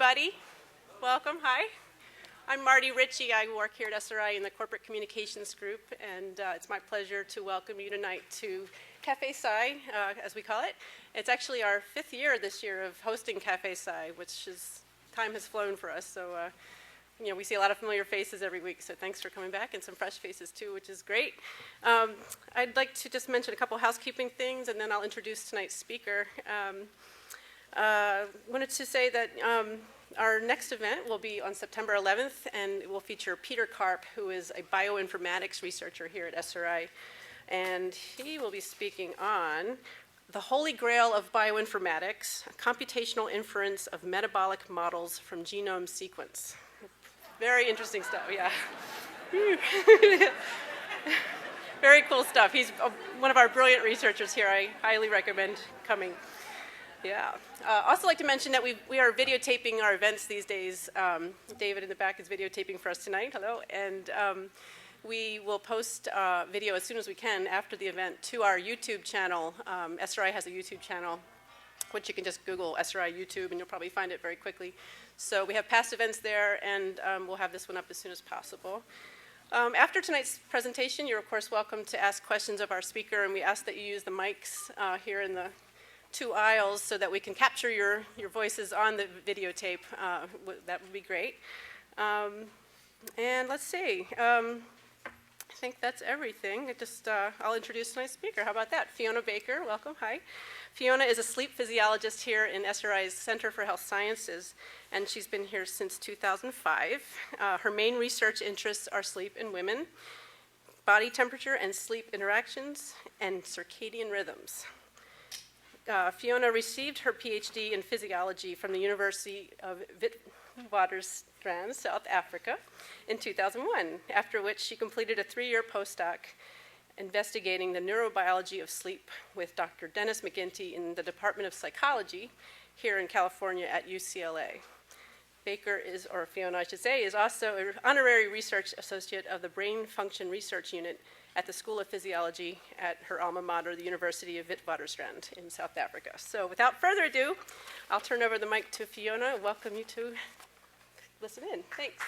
everybody. Welcome. Hi. I'm Marty Ritchie. I work here at SRI in the Corporate Communications Group, and it's my pleasure to welcome you tonight to Cafe Sci, as we call it. It's actually our 5th year this year of hosting Cafe Sci, which is, time has flown for us. So, we see a lot of familiar faces every week, so thanks for coming back, and some fresh faces too, which is great. I'd like to just mention a couple housekeeping things, and then I'll introduce tonight's speaker. Wanted to say that our next event will be on September 11th, and it will feature Peter Karp, who is a bioinformatics researcher here at SRI. And he will be speaking on the holy grail of bioinformatics, computational inference of metabolic models from genome sequence. Very interesting stuff, yeah. Very cool stuff. He's one of our brilliant researchers here. I highly recommend coming. Yeah. Also like to mention that we are videotaping our events these days. David in the back is videotaping for us tonight. Hello. And we will post video as soon as we can after the event to our YouTube channel. SRI has a YouTube channel, which you can just Google SRI YouTube, and you'll probably find it very quickly. So we have past events there, and we'll have this one up as soon as possible. After tonight's presentation, you're, of course, welcome to ask questions of our speaker, and we ask that you use the mics here in the 2 aisles so that we can capture your voices on the videotape. That would be great. And let's see. I think that's everything. I'll introduce tonight's speaker. How about that? Fiona Baker, welcome. Hi. Fiona is a sleep physiologist here in SRI's Center for Health Sciences, and she's been here since 2005. Her main research interests are sleep in women, body temperature and sleep interactions, and circadian rhythms. Fiona received her Ph.D. in physiology from the University of Witwatersrand, South Africa, in 2001, after which she completed a 3-year postdoc investigating the neurobiology of sleep with Dr. Dennis McGinty in the Department of Psychology here in California at UCLA. Fiona, I should say, is also an honorary research associate of the Brain Function Research Unit at the School of Physiology at her alma mater, the University of Witwatersrand in South Africa. So without further ado, I'll turn over the mic to Fiona and welcome you to listen in. Thanks.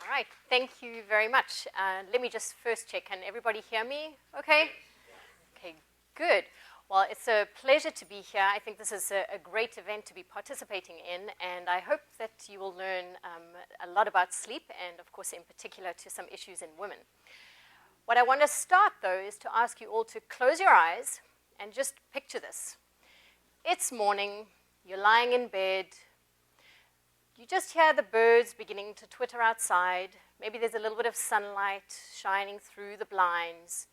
All right, thank you very much. Let me just first check. Can everybody hear me okay? Okay, good. Well, it's a pleasure to be here. I think this is a great event to be participating in, and I hope that you will learn a lot about sleep and, of course, in particular to some issues in women. What I want to start, though, is to ask you all to close your eyes and just picture this. It's morning, you're lying in bed, you just hear the birds beginning to twitter outside, maybe there's a little bit of sunlight shining through the blinds,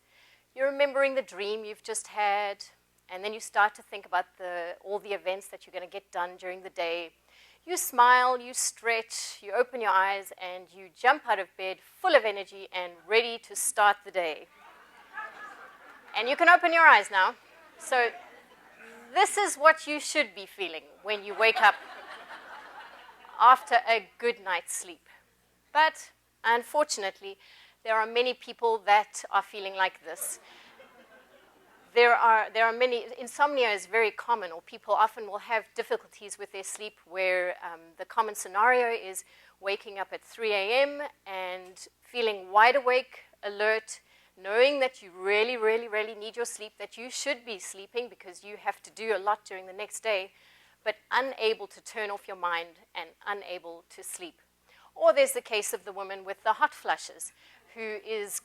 you're remembering the dream you've just had, and then you start to think about all the events that you're going to get done during the day. You smile, you stretch, you open your eyes, and you jump out of bed full of energy and ready to start the day. And you can open your eyes now. So this is what you should be feeling when you wake up after a good night's sleep. But unfortunately, there are many people that are feeling like this. There are many, insomnia is very common, or people often will have difficulties with their sleep where the common scenario is waking up at 3 a.m. and feeling wide awake, alert, knowing that you really, really, really need your sleep, that you should be sleeping because you have to do a lot during the next day, but unable to turn off your mind and unable to sleep. Or there's the case of the woman with the hot flushes, who is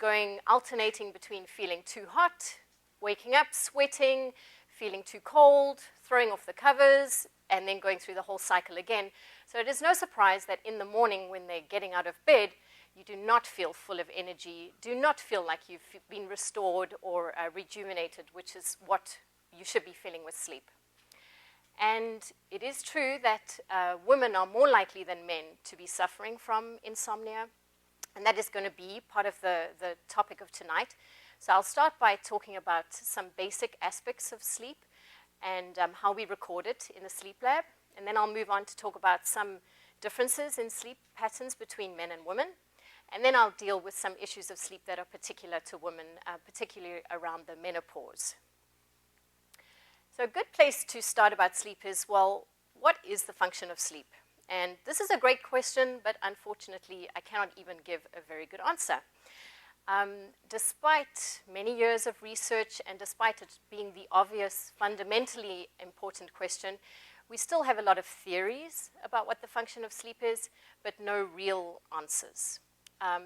alternating between feeling too hot, waking up, sweating, feeling too cold, throwing off the covers, and then going through the whole cycle again. So it is no surprise that in the morning when they're getting out of bed, you do not feel full of energy, do not feel like you've been restored or rejuvenated, which is what you should be feeling with sleep. And it is true that women are more likely than men to be suffering from insomnia, and that is going to be part of the topic of tonight. So I'll start by talking about some basic aspects of sleep and how we record it in the sleep lab. And then I'll move on to talk about some differences in sleep patterns between men and women. And then I'll deal with some issues of sleep that are particular to women, particularly around the menopause. So a good place to start about sleep is, well, what is the function of sleep? And this is a great question, but unfortunately, I cannot even give a very good answer. Despite many years of research and despite it being the obvious, fundamentally important question, we still have a lot of theories about what the function of sleep is, but no real answers.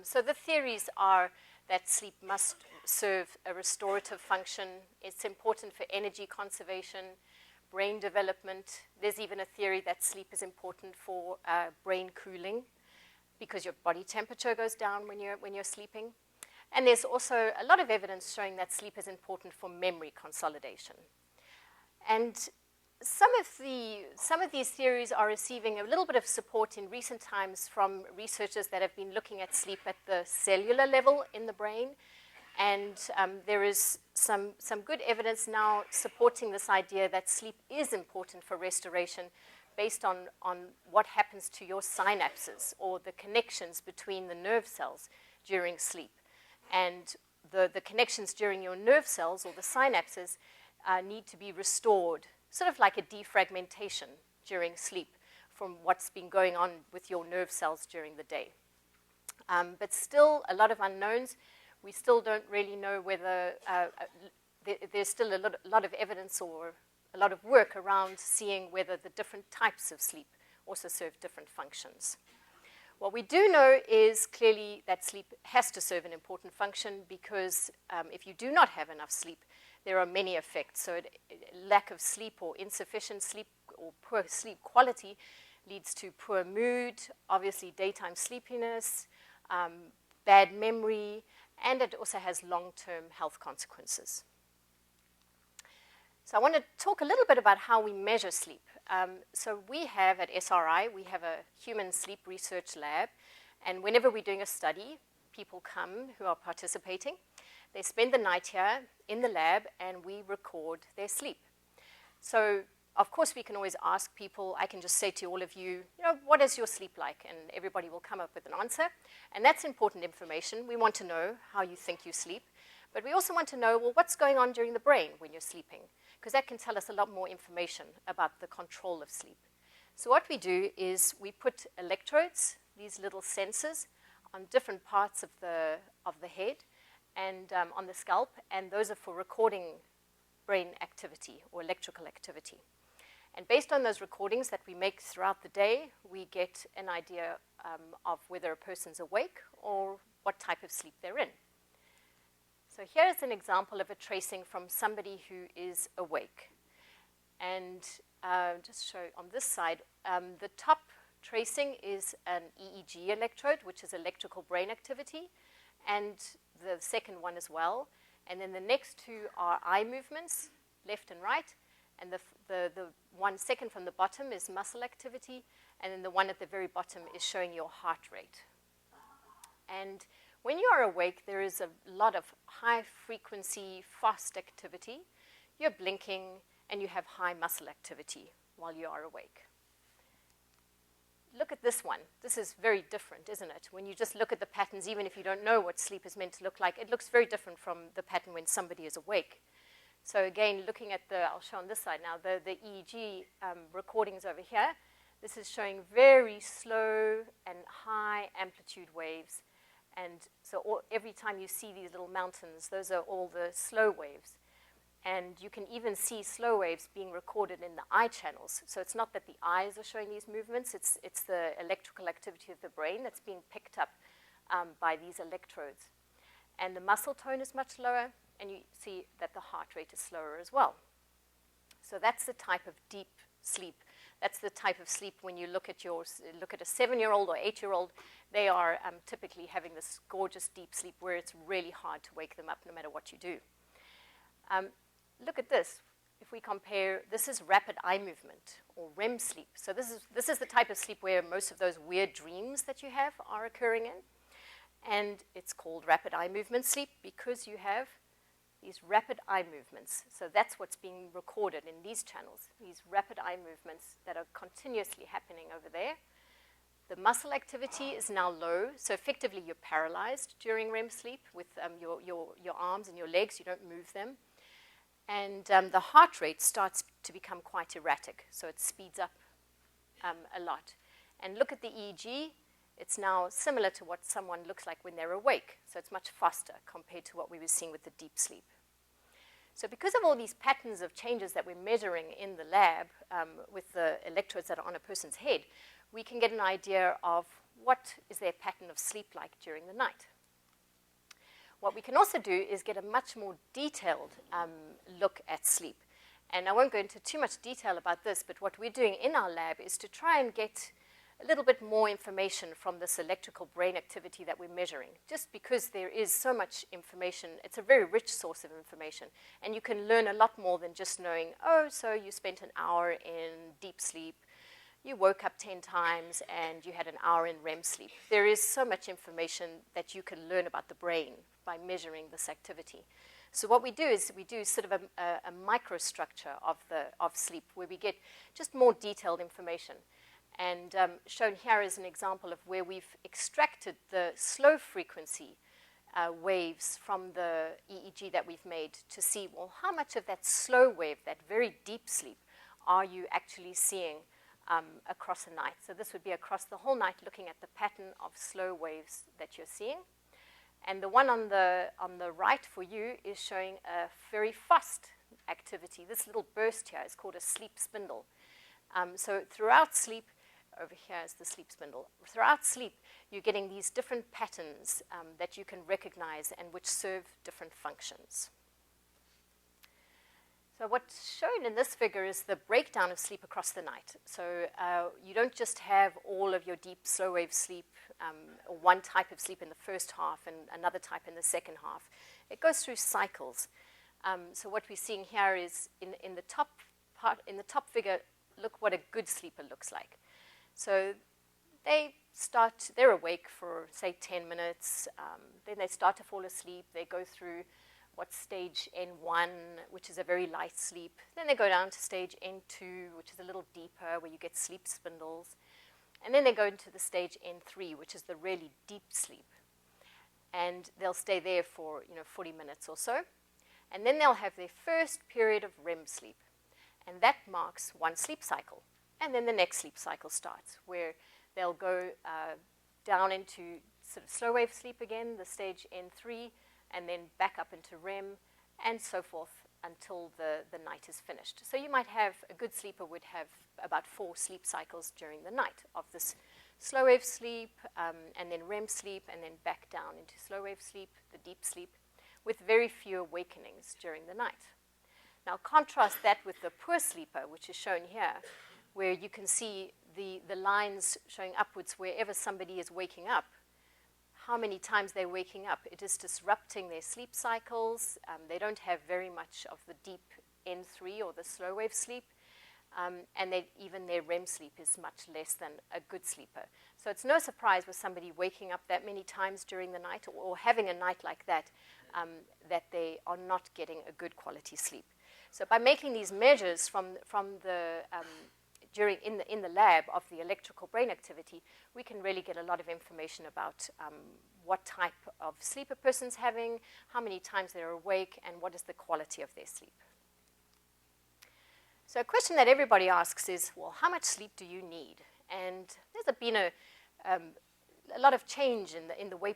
So the theories are that sleep must serve a restorative function. It's important for energy conservation, brain development. There's even a theory that sleep is important for brain cooling because your body temperature goes down when you're sleeping. And there's also a lot of evidence showing that sleep is important for memory consolidation. And some of these theories are receiving a little bit of support in recent times from researchers that have been looking at sleep at the cellular level in the brain. And there is some good evidence now supporting this idea that sleep is important for restoration based on what happens to your synapses or the connections between the nerve cells during sleep. And the connections during your nerve cells or the synapses need to be restored, sort of like a defragmentation during sleep from what's been going on with your nerve cells during the day. But still a lot of unknowns. We still don't really know whether there's still a lot of evidence or a lot of work around seeing whether the different types of sleep also serve different functions. What we do know is clearly that sleep has to serve an important function because if you do not have enough sleep, there are many effects. So lack of sleep or insufficient sleep or poor sleep quality leads to poor mood, obviously daytime sleepiness, bad memory, and it also has long-term health consequences. So I want to talk a little bit about how we measure sleep. So we have at SRI, we have a human sleep research lab, and whenever we're doing a study, people come who are participating. They spend the night here in the lab, and we record their sleep. So, of course, we can always ask people, I can just say to all of you, what is your sleep like? And everybody will come up with an answer. And that's important information. We want to know how you think you sleep. But we also want to know, well, what's going on during the brain when you're sleeping? Because that can tell us a lot more information about the control of sleep. So what we do is we put electrodes, these little sensors, on different parts of the head and on the scalp, and those are for recording brain activity or electrical activity. And based on those recordings that we make throughout the day, we get an idea of whether a person's awake or what type of sleep they're in. So here is an example of a tracing from somebody who is awake. And just show on this side, the top tracing is an EEG electrode, which is electrical brain activity, and the second one as well. And then the next two are eye movements, left and right, and the one second from the bottom is muscle activity, and then the one at the very bottom is showing your heart rate. And when you are awake, there is a lot of high-frequency, fast activity. You're blinking, and you have high muscle activity while you are awake. Look at this one. This is very different, isn't it? When you just look at the patterns, even if you don't know what sleep is meant to look like, it looks very different from the pattern when somebody is awake. So again, looking at I'll show on this side now, the EEG recordings over here, this is showing very slow and high amplitude waves. And so every time you see these little mountains, those are all the slow waves. And you can even see slow waves being recorded in the eye channels. So it's not that the eyes are showing these movements, it's the electrical activity of the brain that's being picked up by these electrodes. And the muscle tone is much lower, and you see that the heart rate is slower as well. So that's the type of deep sleep. That's the type of sleep when you look at a 7-year-old or 8-year-old, they are typically having this gorgeous deep sleep where it's really hard to wake them up no matter what you do. Look at this. If we compare, this is rapid eye movement or REM sleep. So this is the type of sleep where most of those weird dreams that you have are occurring in. And it's called rapid eye movement sleep because you have these rapid eye movements. So that's what's being recorded in these channels, these rapid eye movements that are continuously happening over there. The muscle activity is now low, so effectively you're paralyzed during REM sleep with your arms and your legs, you don't move them. And the heart rate starts to become quite erratic, so it speeds up a lot. And look at the EEG. It's now similar to what someone looks like when they're awake, so it's much faster compared to what we were seeing with the deep sleep. So because of all these patterns of changes that we're measuring in the lab with the electrodes that are on a person's head, we can get an idea of what is their pattern of sleep like during the night. What we can also do is get a much more detailed look at sleep. And I won't go into too much detail about this, but what we're doing in our lab is to try and get a little bit more information from this electrical brain activity that we're measuring. Just because there is so much information, it's a very rich source of information. And you can learn a lot more than just knowing, oh, so you spent an hour in deep sleep, you woke up 10 times, and you had an hour in REM sleep. There is so much information that you can learn about the brain by measuring this activity. So what we do is we do sort of a microstructure of sleep, where we get just more detailed information. And shown here is an example of where we've extracted the slow frequency waves from the EEG that we've made to see, well, how much of that slow wave, that very deep sleep, are you actually seeing across a night. So this would be across the whole night, looking at the pattern of slow waves that you're seeing. And the one on the right for you is showing a very fast activity. This little burst here is called a sleep spindle. So throughout sleep, over here is the sleep spindle. Throughout sleep, you're getting these different patterns that you can recognize and which serve different functions. So what's shown in this figure is the breakdown of sleep across the night. So you don't just have all of your deep slow wave sleep, or one type of sleep in the first half and another type in the second half. It goes through cycles. So what we're seeing here is in the top figure, look what a good sleeper looks like. So they're awake for, say, 10 minutes. Then they start to fall asleep. They go through what's stage N1, which is a very light sleep. Then they go down to stage N2, which is a little deeper, where you get sleep spindles. And then they go into the stage N3, which is the really deep sleep. And they'll stay there for 40 minutes or so. And then they'll have their first period of REM sleep. And that marks one sleep cycle. And then the next sleep cycle starts, where they'll go down into sort of slow wave sleep again, the stage N3, and then back up into REM, and so forth until the night is finished. So you might have, a good sleeper would have about 4 sleep cycles during the night of this slow wave sleep, and then REM sleep, and then back down into slow wave sleep, the deep sleep, with very few awakenings during the night. Now contrast that with the poor sleeper, which is shown here, where you can see the lines showing upwards wherever somebody is waking up, how many times they're waking up. It is disrupting their sleep cycles. They don't have very much of the deep N3 or the slow wave sleep. And even their REM sleep is much less than a good sleeper. So it's no surprise with somebody waking up that many times during the night, or having a night like that, that they are not getting a good quality sleep. So by making these measures in the lab of the electrical brain activity, we can really get a lot of information about what type of sleep a person's having, how many times they're awake, and what is the quality of their sleep. So a question that everybody asks is, well, how much sleep do you need? And there's been a lot of change in the way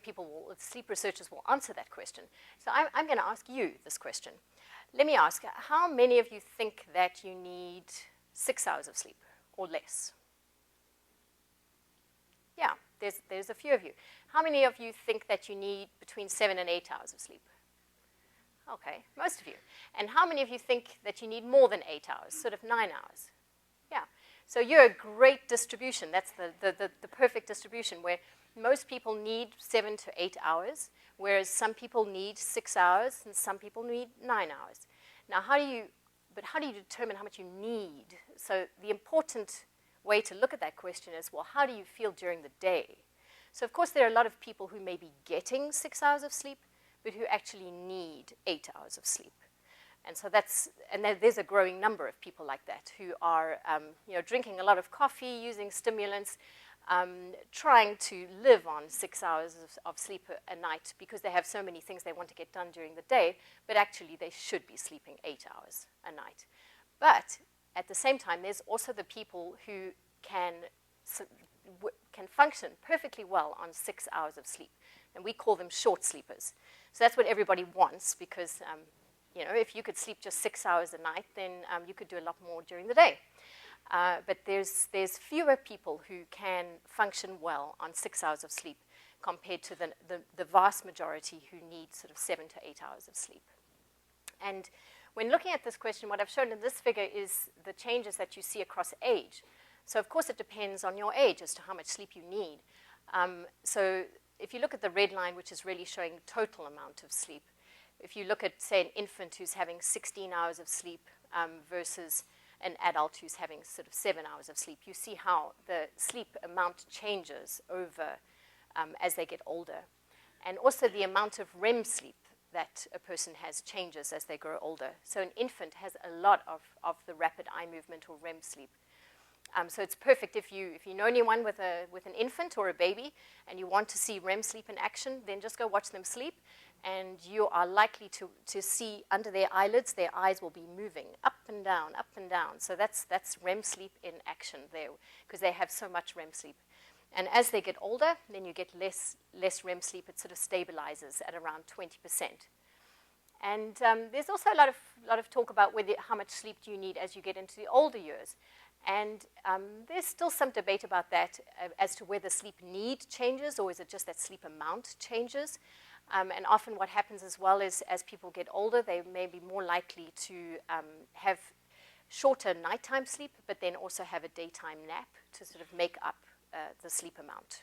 sleep researchers will answer that question. So I'm going to ask you this question. Let me ask, how many of you think that you need 6 hours of sleep or less? Yeah, there's a few of you. How many of you think that you need between 7 and 8 hours of sleep? Okay, most of you. And how many of you think that you need more than 8 hours, sort of 9 hours? Yeah, so you're a great distribution. That's the perfect distribution, where most people need 7 to 8 hours, whereas some people need 6 hours and some people need 9 hours. Now, how do you determine how much you need? So the important way to look at that question is, well, how do you feel during the day? So of course there are a lot of people who may be getting 6 hours of sleep, but who actually need 8 hours of sleep. And so there's a growing number of people like that who are drinking a lot of coffee, using stimulants, trying to live on 6 hours of sleep a night because they have so many things they want to get done during the day, but actually they should be sleeping 8 hours a night. But at the same time, there's also the people who can function perfectly well on 6 hours of sleep, and we call them short sleepers. So that's what everybody wants because if you could sleep just 6 hours a night, then you could do a lot more during the day. But there's fewer people who can function well on 6 hours of sleep compared to the vast majority who need sort of 7 to 8 hours of sleep. And when looking at this question, what I've shown in this figure is the changes that you see across age. So of course it depends on your age as to how much sleep you need. So if you look at the red line, which is really showing total amount of sleep, if you look at, say, an infant who's having 16 hours of sleep versus an adult who's having sort of 7 hours of sleep, you see how the sleep amount changes over as they get older. And also the amount of REM sleep that a person has changes as they grow older. So an infant has a lot of the rapid eye movement or REM sleep. So it's perfect if you know anyone with an infant or a baby and you want to see REM sleep in action, then just go watch them sleep, and you are likely to see under their eyelids, their eyes will be moving up and down, up and down. So that's REM sleep in action there, because they have so much REM sleep. And as they get older, then you get less REM sleep. It sort of stabilizes at around 20%. And there's also a lot of talk about how much sleep do you need as you get into the older years. And there's still some debate about that as to whether sleep need changes or is it just that sleep amount changes. And often what happens as well is as people get older, they may be more likely to have shorter nighttime sleep, but then also have a daytime nap to sort of make up the sleep amount.